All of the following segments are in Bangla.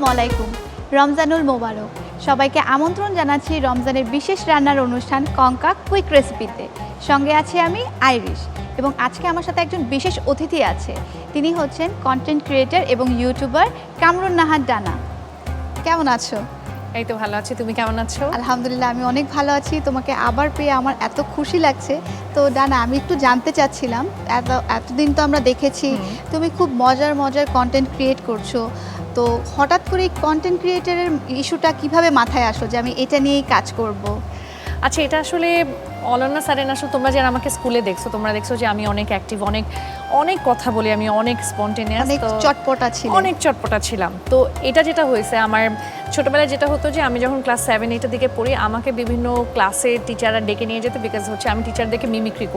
আসসালামু আলাইকুম। রমজানুল মোবারক। সবাইকে আমন্ত্রণ জানাচ্ছি রমজানের বিশেষ রান্নার অনুষ্ঠান কঙ্কা কুইক রেসিপিতে। সঙ্গে আছি আমি আইরিশ এবং আজকে আমার সাথে একজন বিশেষ অতিথি আছে। তিনি হচ্ছেন কন্টেন্ট ক্রিয়েটর এবং ইউটিউবার কামরুন নাহার ডানা। কেমন আছো? এই তো ভালো আছি, তুমি কেমন আছো? আলহামদুলিল্লাহ, আমি অনেক ভালো আছি। তোমাকে আবার পেয়ে আমার এত খুশি লাগছে। তো ডানা, আমি একটু জানতে চাচ্ছিলাম, এতদিন তো আমরা দেখেছি তুমি খুব মজার মজার কন্টেন্ট ক্রিয়েট করছো, তো হঠাৎ করে এই কন্টেন্ট ক্রিয়েটরের ইস্যুটা কিভাবে মাথায় আসলো যে আমি এটা নিয়েই কাজ করব? আচ্ছা, এটা আসলে অলনা সারেন, আসলে তোমরা যারা আমাকে স্কুলে দেখছো তোমরা দেখছো যে আমি অনেক অ্যাক্টিভ, অনেক অনেক কথা বলি, আমি অনেক স্পন্টেনিয়াস, অনেক চটপটা ছিল, অনেক চটপটা ছিলাম। তো এটা যেটা হয়েছে, আমার ছোটবেলায় যেটা হতো যে আমি যখন ক্লাস 7-8 দিকে পড়ি আমাকে বিভিন্ন ক্লাসে টিচাররা ডেকে নিয়ে যেত, বিকজ হচ্ছে আমি টিচারদেরকে মিমিক্রি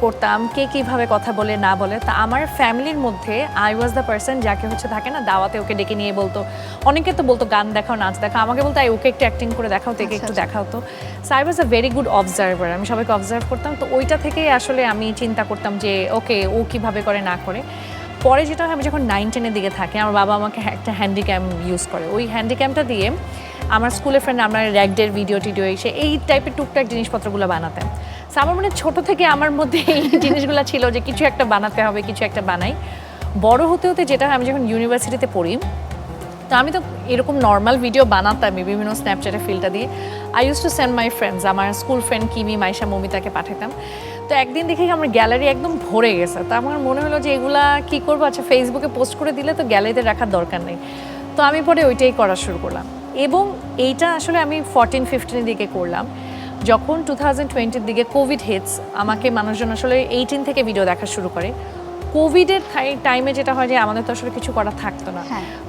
করতাম। কে কীভাবে কথা বলে না বলে, তা আমার ফ্যামিলির মধ্যে আই ওয়াজ দ্য পার্সন যাকে হচ্ছে থাকে না দাওয়াতে ওকে ডেকে নিয়ে বলতো, অনেকে তো বলতো গান দেখাও, নাচ দেখাও, আমাকে বলতো ওকে একটু অ্যাক্টিং করে দেখাও, থেকে একটু দেখাও। তো so I was a very good observer, আমি সবাইকে অবজার্ভ করতাম। তো ওইটা থেকেই আসলে আমি চিন্তা করতাম যে ওকে ও কীভাবে করে না করে। পরে যেটা হয়, আমি যখন 9-10 দিকে থাকি আমার বাবা আমাকে একটা হ্যান্ডিক্যাম ইউজ করে, ওই হ্যান্ডিক্যামটা দিয়ে আমার স্কুলের ফ্রেন্ড আমরা র্যাগডের ভিডিও টিডিও এসে এই টাইপের টুকটাক জিনিসপত্রগুলো বানাতাম। সো আমার মনে ছোটো থেকে আমার মধ্যে এই জিনিসগুলো ছিল যে কিছু একটা বানাতে হবে, কিছু একটা বানাই। বড় হতে হতে যেটা হয়, আমি যখন ইউনিভার্সিটিতে পড়ি তো আমি তো এরকম নর্মাল ভিডিও বানাতামই বিভিন্ন স্ন্যাপচ্যাটে ফিল্টার দিয়ে। I use to send my friends, আমার স্কুল ফ্রেন্ড কিমি, মাইশা, মমিতাকে পাঠাতাম। তো একদিন দেখি আমার গ্যালারি একদম ভরে গেছে, তো আমার মনে হলো যে এগুলা কী করবো, আচ্ছা ফেসবুকে পোস্ট করে দিলে তো গ্যালারিতে রাখার দরকার নেই। তো আমি পরে ওইটাই করা শুরু করলাম এবং এইটা আসলে আমি 14-15 দিকে করলাম। যখন 2020 দিকে কোভিড হিটস, আমাকে মানুষজন আসলে 18 থেকে ভিডিও দেখা শুরু করে। কোভিডের টাইমে যেটা হয় যে আমাদের তো আসলে কিছু করা থাকতো না,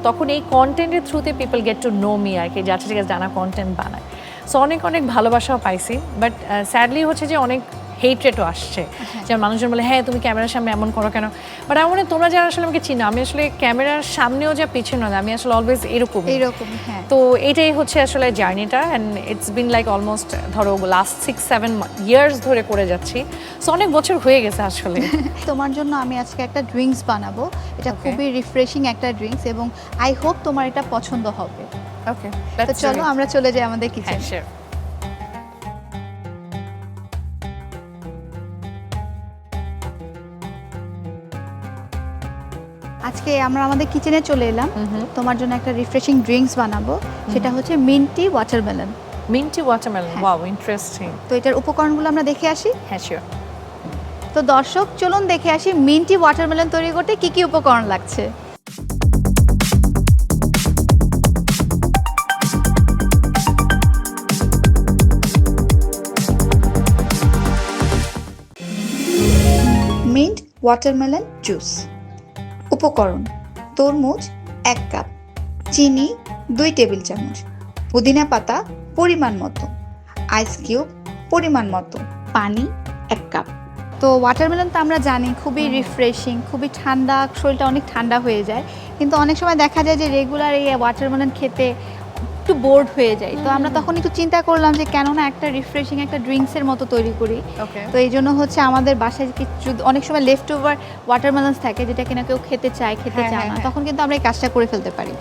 তখন এই কন্টেন্টের থ্রুতে people get to know me আর কি, যাচ্ছে ঠিক আছে জানা কন্টেন্ট বানায়। সো অনেক অনেক ভালোবাসাও পাইছি, বাট স্যাডলি হচ্ছে যে অনেক হেট রেটও আসছে, যেমন মানুষজন বলে হ্যাঁ তুমি ক্যামেরার সামনে এমন করো কেন। বাট আমার মনে তোমরা যারা আসলে আমাকে চিনো, আমি আসলে ক্যামেরার সামনেও যা পিছনে না, আমি আসলে অলওয়েজ এরকম। তো এটাই হচ্ছে আসলে জার্নিটা, and it's been like almost ধরো লাস্ট 6-7 ইয়ার্স ধরে করে যাচ্ছি। সো অনেক বছর হয়ে গেছে আসলে। তোমার জন্য আমি আজকে একটা ড্রিঙ্কস বানাবো, এটা খুবই রিফ্রেশিং একটা ড্রিঙ্কস এবং আই হোপ তোমার এটা পছন্দ হবে। ওকে, তো চলো আমরা চলে যাই আমাদের কিচেনে। হ্যাঁ, আজকে আমরা আমাদের কিচেনে চলে এলাম, তোমার জন্য একটা রিফ্রেশিং ড্রিঙ্কস বানাবো, সেটা হচ্ছে minty watermelon. Minty watermelon, wow interesting. তো এটার উপকরণগুলো আমরা দেখে আসি। হ্যাঁ শিওর। তো দর্শক চলুন দেখে আসি মিন্টি ওয়াটারমেলন তৈরি করতে কি কি উপকরণ লাগছে। Mint watermelon juice. উপকরণ: তরমুজ 1 কাপ, চিনি 2 টেবিল চামচ, পুদিনা পাতা পরিমাণ মতো, আইস কিউব পরিমাণ মতো, পানি 1 কাপ। তো ওয়াটারমেলন তো আমরা জানি খুবই রিফ্রেশিং, খুবই ঠান্ডা, শরীরটা অনেক ঠান্ডা হয়ে যায়, কিন্তু অনেক সময় দেখা যায় যে রেগুলার এই ওয়াটারমেলন খেতে একটু বোর্ড হয়ে যায়। তো আমরা তখন একটু চিন্তা করলাম যে কেন না একটা রিফ্রেশিং একটা ড্রিঙ্কসের মতো তৈরি করি। তো এই জন্য হচ্ছে আমাদের বাসায় কিছু অনেক সময় লেফট ওভার ওয়াটারমেলনস থাকে যেটা কিনা কেউ খেতে চায় না, তখন কিন্তু আমরা এই কাজটা করে ফেলতে পারি।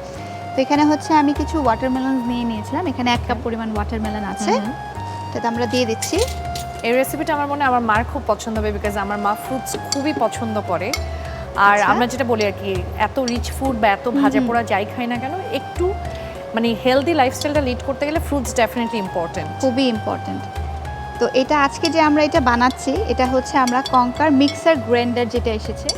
তো এখানে হচ্ছে আমি কিছু ওয়াটারমেলনস নিয়েছিলাম, এখানে 1 কাপ পরিমাণ ওয়াটারমেলন আছে, সেটা আমরা দিয়ে দিচ্ছি। এই রেসিপিটা আমার মনে হয় আমার মার খুব পছন্দ হবে, বিকজ আমার মা ফ্রুটস খুবই পছন্দ করে। আর আমরা যেটা বলি আর কি, এত রিচ ফুড বা এত ভাজা পোড়া যাই খাই না কেন, একটু মানে হেলদি লাইফস্টাইলটা লিড করতে গেলে ফ্রুটস ডেফিনেটলি ইম্পর্টেন্ট, খুবই ইম্পর্টেন্ট। তো এটা আজকে যে আমরা এটা বানাচ্ছি, এটা হচ্ছে আমরা কঙ্কার মিক্সার গ্রাইন্ডার যেটা এসেছে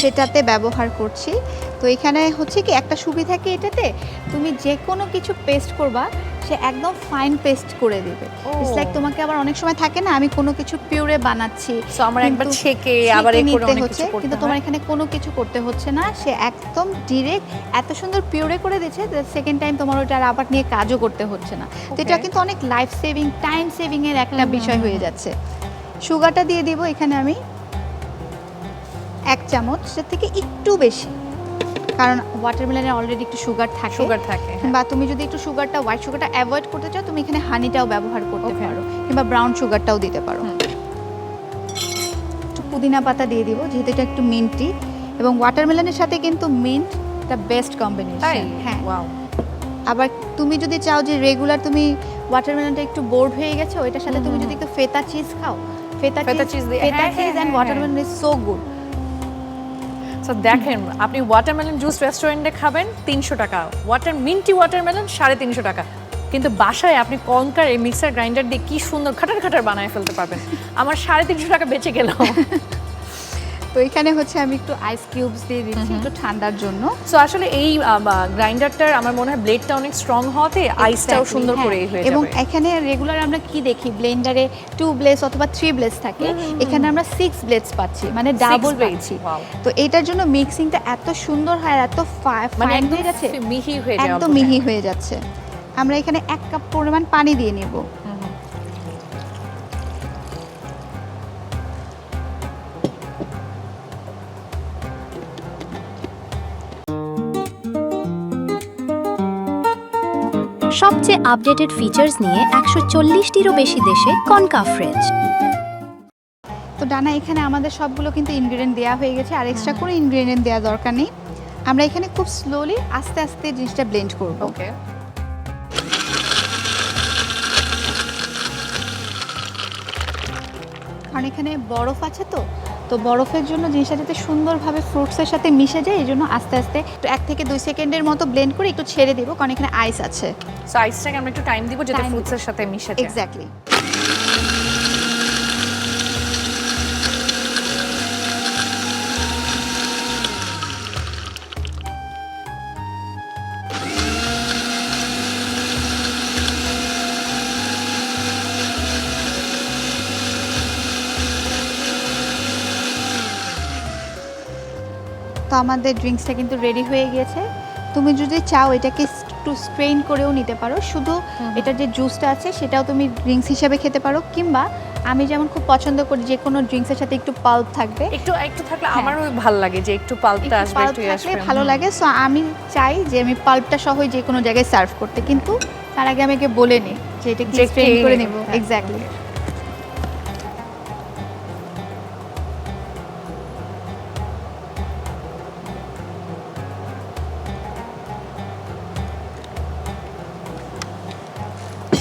সেটাতে ব্যবহার করছি। তো এখানে হচ্ছে কি একটা সুবিধা কি, এটাতে তুমি যে কোনো কিছু পেস্ট করবা সে একদম ফাইন পেস্ট করে দিবে। ইটস লাইক তোমাকে আবার অনেক সময় থাকে না আমি কোনো কিছু পিউরে বানাচ্ছি, সো আমার একবার ছেঁকে আবার এই করে অনেক কিছু করতে, কিন্তু তোমার এখানে কোনো কিছু করতে হচ্ছে না, সে একদম ডিরেক্ট এত সুন্দর পিউরে করে দিচ্ছে যে সেকেন্ড টাইম তোমার ওটা আবার নিয়ে কাজও করতে হচ্ছে না। তো এটা কিন্তু অনেক লাইফ সেভিং, টাইম সেভিং এর একটা বিষয় হয়ে যাচ্ছে। সুগারটা দিয়ে দিব এখানে আমি 1 চামচ, সেটা থেকে একটু বেশি, কারণ ওয়াটারমেলনে অলরেডি একটু সুগার থাকে। বা তুমি যদি একটু সুগারটা, হোয়াইট সুগারটা অ্যাভয়েড করতে চাও, তুমি এখানে হানিটাও ব্যবহার করতে পারো, কিংবা ব্রাউন সুগারটাও দিতে পারো। একটু পুদিনা পাতা দিয়ে দিব যেহেতু এটা একটু মিন্টি, এবং ওয়াটারমেলনের সাথে কিন্তু মিন্ট দ্য বেস্ট কম্বিনেশন। তাই হ্যাঁ, ওয়াও। আবার তুমি যদি চাও যে রেগুলার তুমি ওয়াটারমেলনটা একটু বোর্ড হয়ে গেছে, ওইটার সাথে তুমি যদি একটু ফেতা চিজ খাও, ফেতা চিজ দিয়ে, ফেতা হ্যাঁ, চিজ হ্যাঁ, এন্ড হ্যাঁ, watermelon is so good. So দেখেন, আপনি ওয়াটারমেলন জুস রেস্টুরেন্টে খাবেন 300 টাকা, মিন্টি ওয়াটারমেলন 350 টাকা, কিন্তু বাসায় আপনি কনকার এই মিক্সার গ্রাইন্ডার দিয়ে কি সুন্দর খাটার খাটার বানায় ফেলতে পারবেন। আমার 350 টাকা বেঁচে গেল। তো এখানে হচ্ছে আমি একটু আইস কিউবস দিয়ে দিচ্ছি একটু ঠান্ডার জন্য। সো আসলে এই গ্রাইন্ডারটার আমার মনে হয় ব্লেডটা অনেক স্ট্রং হওয়াতে আইসটাও Exactly, সুন্দর হ্যাঁ। করে হয়ে যাবে। এবং এখানে রেগুলার আমরা কি দেখি ব্লেন্ডারে 2 ব্লেডস অথবা 3 ব্লেডস থাকে, এখানে আমরা 6 ব্লেডস পাচ্ছি, মানে ডাবল blades, পাচ্ছি। wow. তো এটার জন্য মিক্সিংটা এত সুন্দর হয় আর এত মানে ফাইন একদম হয়ে গেছে, মিহি হয়ে যাবে, একদম মিহি হয়ে যাচ্ছে। আমরা এখানে 1 কাপ পরিমাণ পানি দিয়ে নেব। সবচেয়ে আপডেটেড ফিচার্স নিয়ে 140টিরও বেশি দেশে কনকা ফ্রেঞ্চ। তো ডানা, এখানে আমাদের সবগুলো কিন্তু ইনগ্রেডিয়েন্ট দেওয়া হয়ে গেছে, আর এক্সট্রা করে ইনগ্রেডিয়েন্ট দেওয়া দরকার নেই। আমরা এখানে খুব স্লোলি আস্তে আস্তে জিনিসটা ব্লেন্ড করব। ওকে। কারণ এখানে বরফ আছে, তো বরফের জন্য জিনিসটা যাতে সুন্দরভাবে ফ্রুটসের সাথে মিশে যায়, এই জন্য আস্তে আস্তে 1 থেকে 2 সেকেন্ডের মতো ব্লেন্ড করে একটু ছেড়ে দেবো, কারণ এখানে আইস আছে। সো আইসটাকে আমরা একটু টাইম দিব যাতে Time ফ্রুটসের সাথে মিশে যায়। এক্স্যাক্টলি। তো আমাদের ড্রিঙ্কসটা কিন্তু রেডি হয়ে গিয়েছে। তুমি যদি চাও এটাকে একটু স্ট্রেইন করেও নিতে পারো, শুধু এটার যে জুসটা আছে সেটাও তুমি ড্রিঙ্কস হিসেবে খেতে পারো, কিংবা আমি যেমন খুব পছন্দ করি যে কোনো ড্রিঙ্কসের সাথে একটু পাল্প থাকবে, একটু থাকলে হ্যাঁ। আমারও ভালো লাগে যে একটু পাল্পটা আসবে, পাল্প একটু থাকলে আসবে, ভালো লাগে। সো আমি চাই যে আমি পাল্পটা সহই যে কোনো জায়গায় সার্ভ করতে, কিন্তু তার আগে আমাকে বলে নিই যে এটা কি যে স্ট্রেইন কে করে নেবে, নেব। হ্যাঁ। এক্স্যাক্টলি।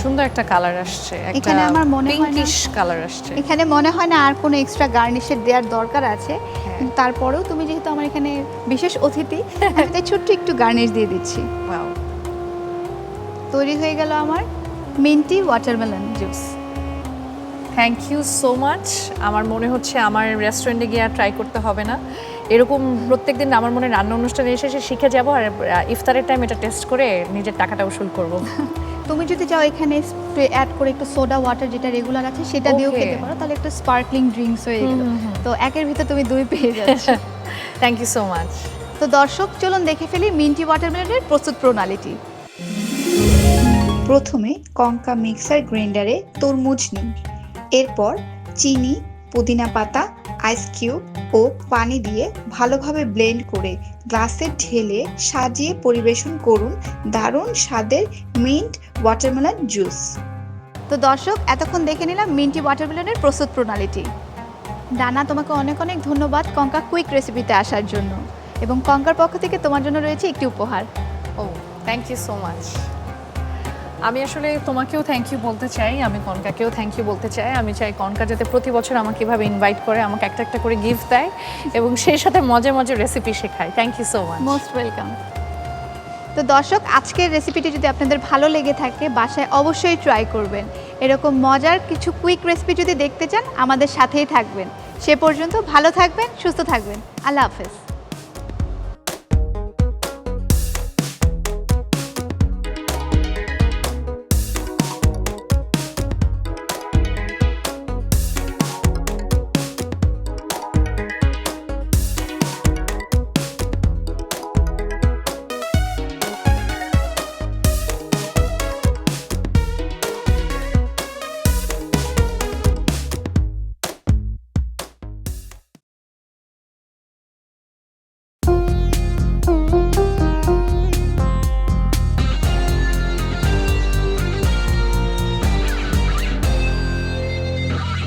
সুন্দর একটা কালার আসছে, একটা এখানে আমার মনে হয় না- পিঙ্কিশ কালার আসছে। এখানে মনে হয় না আর কোনো এক্সট্রা গার্নিশের দেওয়ার দরকার আছে, হ্যাঁ। কিন্তু তারপরেও তুমি যেহেতু আমার এখানে বিশেষ অতিথি, আমি তাই ছোট্ট একটু গার্নিশ দিয়ে দিচ্ছি। ওয়াও, তৈরি হয়ে গেল আমার minty watermelon juice. Thank you so much. আমার মনে হচ্ছে আমার রেস্টুরেন্টে গিয়ে আর ট্রাই করতে হবে না, এরকম প্রত্যেকদিন আমার মনে হয় রান্না অনুষ্ঠানে এসে শিখে যাব, আর ইফতারের টাইম এটা টেস্ট করে নিজের টাকাটা উসুল করব। তুমি যদি চাও এখানে অ্যাড করে একটু সোডা ওয়াটার যেটা রেগুলার আছে সেটা দিয়েও Okay. খেতে পারো, তাহলে একটু স্পার্কলিং ড্রিঙ্কস হয়ে গেল। তো একের ভিতর তুমি 2 পেয়ে যাচ্ছ। Thank you so much. তো দর্শক, চলুন দেখে ফেলি মিন্টি ওয়াটারমেলনের প্রস্তুত প্রণালীটি। প্রথমে কনকা মিক্সার গ্রাইন্ডারে তরমুজ নিন, এরপর চিনি, পুদিনা পাতা, আইস কিউব ও পানি দিয়ে ভালোভাবে ব্লেন্ড করে গ্লাসে ঢেলে সাজিয়ে পরিবেশন করুন দারুণ স্বাদের মিন্ট ওয়াটারমেলন জুস। তো দর্শক, এতক্ষণ দেখে নিলাম মিন্টি ওয়াটারমেলনের প্রস্তুত প্রণালীটি। ডানা, তোমাকে অনেক অনেক ধন্যবাদ কঙ্কা কুইক রেসিপিতে আসার জন্য, এবং কঙ্কার পক্ষ থেকে তোমার জন্য রয়েছে একটি উপহার। ও থ্যাংক ইউ সো মাচ। আমি আসলে তোমাকেও থ্যাংক ইউ বলতে চাই, আমি কনকাকেও থ্যাংক ইউ বলতে চাই। আমি চাই কনকা যাতে প্রতি বছর আমাকে এভাবে ইনভাইট করে, আমাকে একটা একটা করে গিফট দেয় এবং সেই সাথে মজা মজা রেসিপি শেখায়। Thank you so much. Most welcome. তো দর্শক, আজকের রেসিপিটি যদি আপনাদের ভালো লেগে থাকে বাসায় অবশ্যই ট্রাই করবেন। এরকম মজার কিছু কুইক রেসিপি যদি দেখতে চান আমাদের সাথেই থাকবেন। সে পর্যন্ত ভালো থাকবেন, সুস্থ থাকবেন। আল্লাহ হাফেজ।